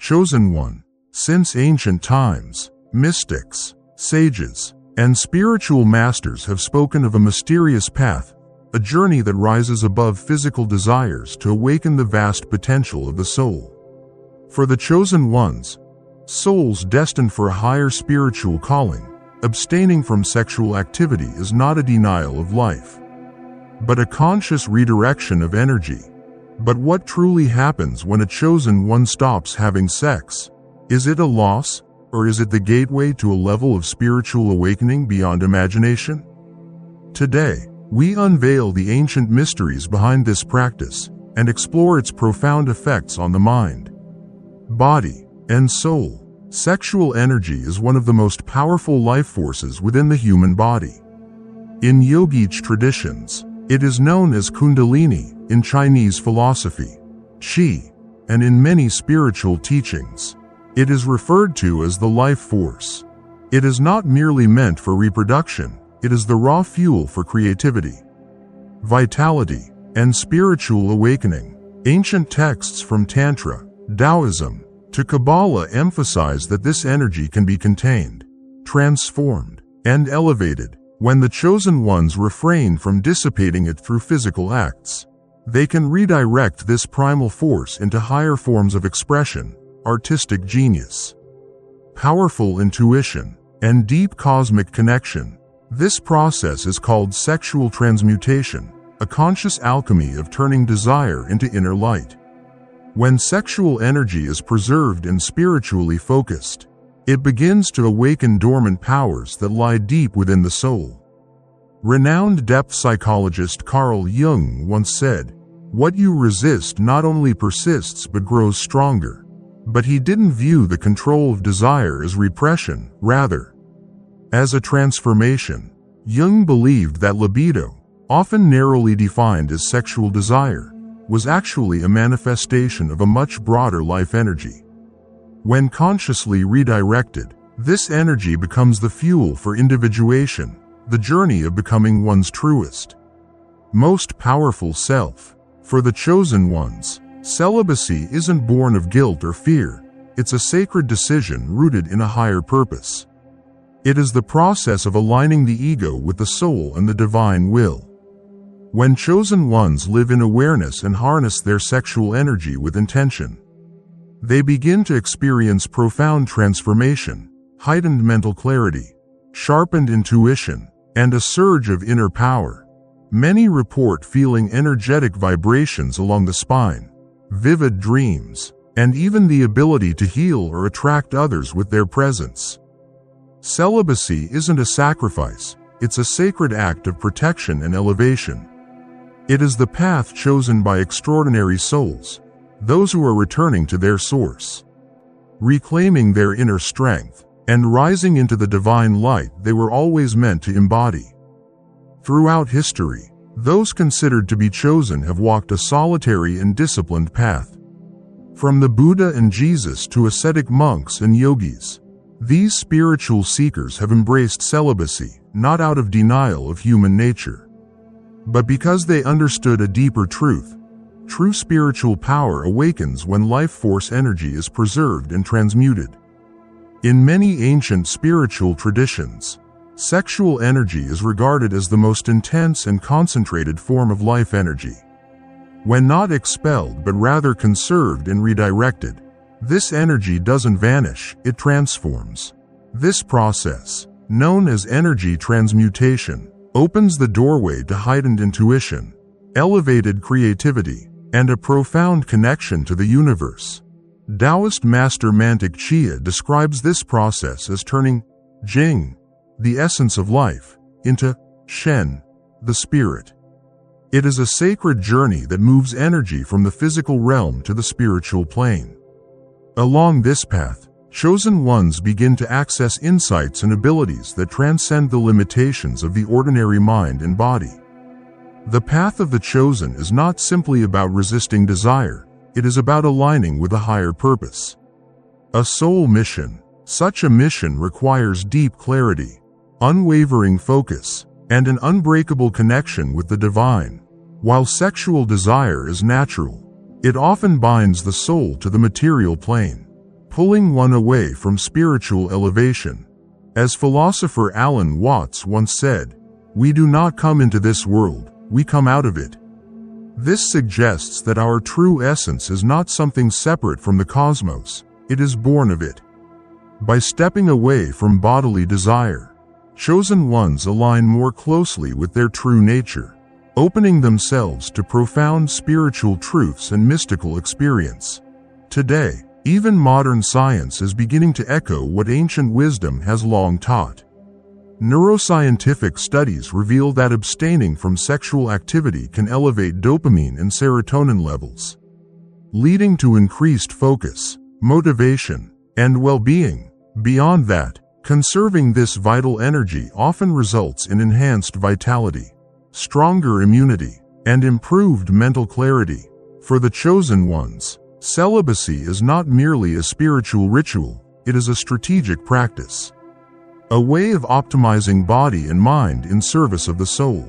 chosen one. Since ancient times, mystics, sages, and spiritual masters have spoken of a mysterious path, a journey that rises above physical desires to awaken the vast potential of the soul. For the chosen ones, souls destined for a higher spiritual calling, abstaining from sexual activity is not a denial of life, but a conscious redirection of energy. But what truly happens when a chosen one stops having sex? Is it a loss, or is it the gateway to a level of spiritual awakening beyond imagination? Today, we unveil the ancient mysteries behind this practice and explore its profound effects on the mind, body, and soul. Sexual energy is one of the most powerful life forces within the human body. In yogic traditions, it is known as Kundalini in Chinese philosophy, Qi, and in many spiritual teachings, it is referred to as the life force. It is not merely meant for reproduction, it is the raw fuel for creativity, vitality, and spiritual awakening. Ancient texts from Tantra, Taoism, to Kabbalah emphasize that this energy can be contained, transformed, and elevated. When the chosen ones refrain from dissipating it through physical acts, they can redirect this primal force into higher forms of expression, artistic genius, powerful intuition, and deep cosmic connection. This process is called sexual transmutation, a conscious alchemy of turning desire into inner light. When sexual energy is preserved and spiritually focused, it begins to awaken dormant powers that lie deep within the soul. Renowned depth psychologist Carl Jung once said, "What you resist not only persists but grows stronger." But he didn't view the control of desire as repression, rather, as a transformation. Jung believed that libido, often narrowly defined as sexual desire, was actually a manifestation of a much broader life energy. When consciously redirected, this energy becomes the fuel for individuation, the journey of becoming one's truest, most powerful self. For the chosen ones, celibacy isn't born of guilt or fear, it's a sacred decision rooted in a higher purpose. It is the process of aligning the ego with the soul and the divine will. When chosen ones live in awareness and harness their sexual energy with intention, they begin to experience profound transformation, heightened mental clarity, sharpened intuition, and a surge of inner power. Many report feeling energetic vibrations along the spine, vivid dreams, and even the ability to heal or attract others with their presence. Celibacy isn't a sacrifice, it's a sacred act of protection and elevation. It is the path chosen by extraordinary souls, those who are returning to their source, reclaiming their inner strength, and rising into the divine light they were always meant to embody. Throughout history, those considered to be chosen have walked a solitary and disciplined path. From the Buddha and Jesus to ascetic monks and yogis, these spiritual seekers have embraced celibacy, not out of denial of human nature, but because they understood a deeper truth. True spiritual power awakens when life force energy is preserved and transmuted. In many ancient spiritual traditions, sexual energy is regarded as the most intense and concentrated form of life energy. When not expelled but rather conserved and redirected, this energy doesn't vanish, it transforms. This process, known as energy transmutation, opens the doorway to heightened intuition, elevated creativity, and a profound connection to the universe. Taoist master Mantak Chia describes this process as turning Jing, the essence of life, into Shen, the spirit. It is a sacred journey that moves energy from the physical realm to the spiritual plane. Along this path, chosen ones begin to access insights and abilities that transcend the limitations of the ordinary mind and body. The path of the chosen is not simply about resisting desire, it is about aligning with a higher purpose. A soul mission. Such a mission requires deep clarity, unwavering focus, and an unbreakable connection with the divine. While sexual desire is natural, it often binds the soul to the material plane. pulling one away from spiritual elevation. As philosopher Alan Watts once said, "We do not come into this world, we come out of it." This suggests that our true essence is not something separate from the cosmos, it is born of it. By stepping away from bodily desire, chosen ones align more closely with their true nature, opening themselves to profound spiritual truths and mystical experience. Today, even modern science is beginning to echo what ancient wisdom has long taught. Neuroscientific studies reveal that abstaining from sexual activity can elevate dopamine and serotonin levels, leading to increased focus, motivation, and well-being. Beyond that, conserving this vital energy often results in enhanced vitality, stronger immunity, and improved mental clarity. For the chosen ones, celibacy is not merely a spiritual ritual, it is a strategic practice, a way of optimizing body and mind in service of the soul.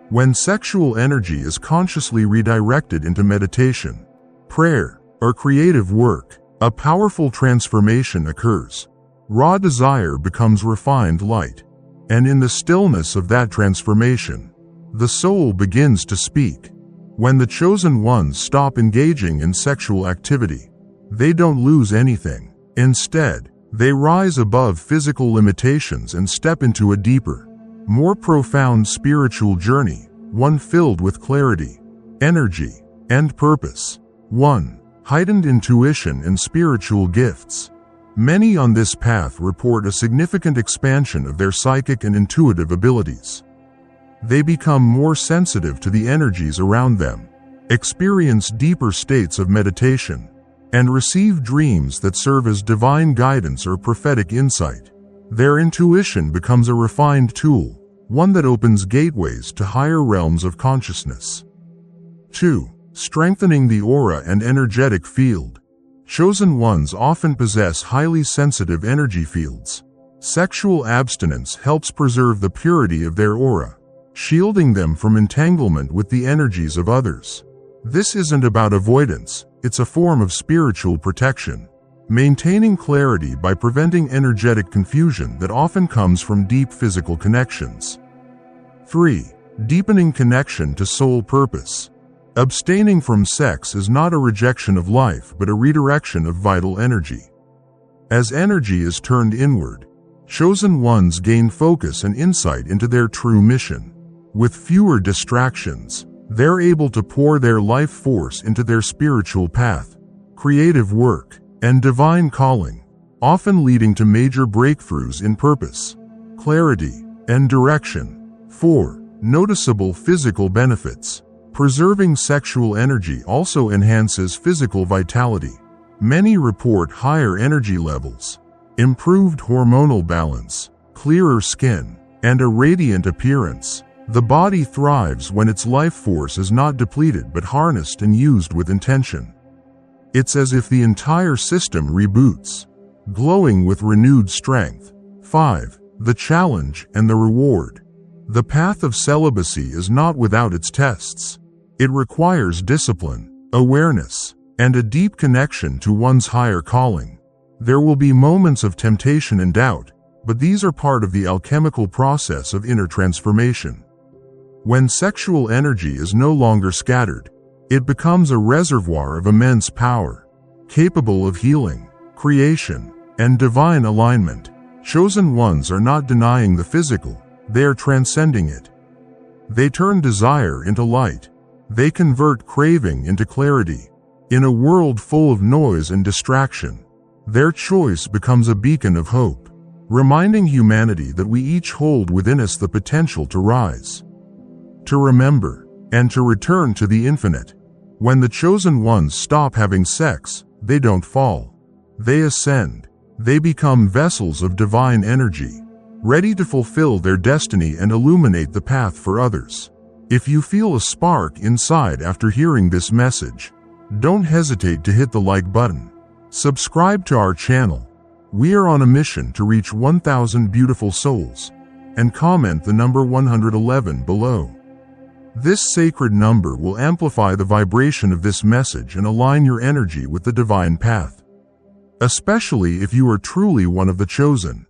When sexual energy is consciously redirected into meditation, prayer, or creative work, a powerful transformation occurs. Raw desire becomes refined light, and in the stillness of that transformation, the soul begins to speak. When the chosen ones stop engaging in sexual activity, they don't lose anything. Instead, they rise above physical limitations and step into a deeper, more profound spiritual journey, one filled with clarity, energy, and purpose. 1. Heightened intuition and spiritual gifts. Many on this path report a significant expansion of their psychic and intuitive abilities. They become more sensitive to the energies around them, experience deeper states of meditation, and receive dreams that serve as divine guidance or prophetic insight. Their intuition becomes a refined tool, one that opens gateways to higher realms of consciousness. 2. Strengthening the aura and energetic field. Chosen ones often possess highly sensitive energy fields. Sexual abstinence helps preserve the purity of their aura, shielding them from entanglement with the energies of others. This isn't about avoidance, it's a form of spiritual protection, maintaining clarity by preventing energetic confusion that often comes from deep physical connections. 3. Deepening connection to soul purpose. Abstaining from sex is not a rejection of life but a redirection of vital energy. As energy is turned inward, chosen ones gain focus and insight into their true mission. With fewer distractions, they're able to pour their life force into their spiritual path, creative work, and divine calling, often leading to major breakthroughs in purpose, clarity, and direction. 4. Noticeable physical benefits. Preserving sexual energy also enhances physical vitality. Many report higher energy levels, improved hormonal balance, clearer skin, and a radiant appearance. The body thrives when its life force is not depleted but harnessed and used with intention. It's as if the entire system reboots, glowing with renewed strength. 5. The challenge and the reward. The path of celibacy is not without its tests. It requires discipline, awareness, and a deep connection to one's higher calling. There will be moments of temptation and doubt, but these are part of the alchemical process of inner transformation. When sexual energy is no longer scattered, it becomes a reservoir of immense power, capable of healing, creation, and divine alignment. Chosen ones are not denying the physical, they are transcending it. They turn desire into light. They convert craving into clarity. In a world full of noise and distraction, their choice becomes a beacon of hope, reminding humanity that we each hold within us the potential to rise, to remember, and to return to the infinite. When the chosen ones stop having sex, they don't fall. They ascend. They become vessels of divine energy, ready to fulfill their destiny and illuminate the path for others. If you feel a spark inside after hearing this message, don't hesitate to hit the like button. Subscribe to our channel. We are on a mission to reach 1,000 beautiful souls, and comment the number 111 below. This sacred number will amplify the vibration of this message and align your energy with the divine path. especially if you are truly one of the chosen.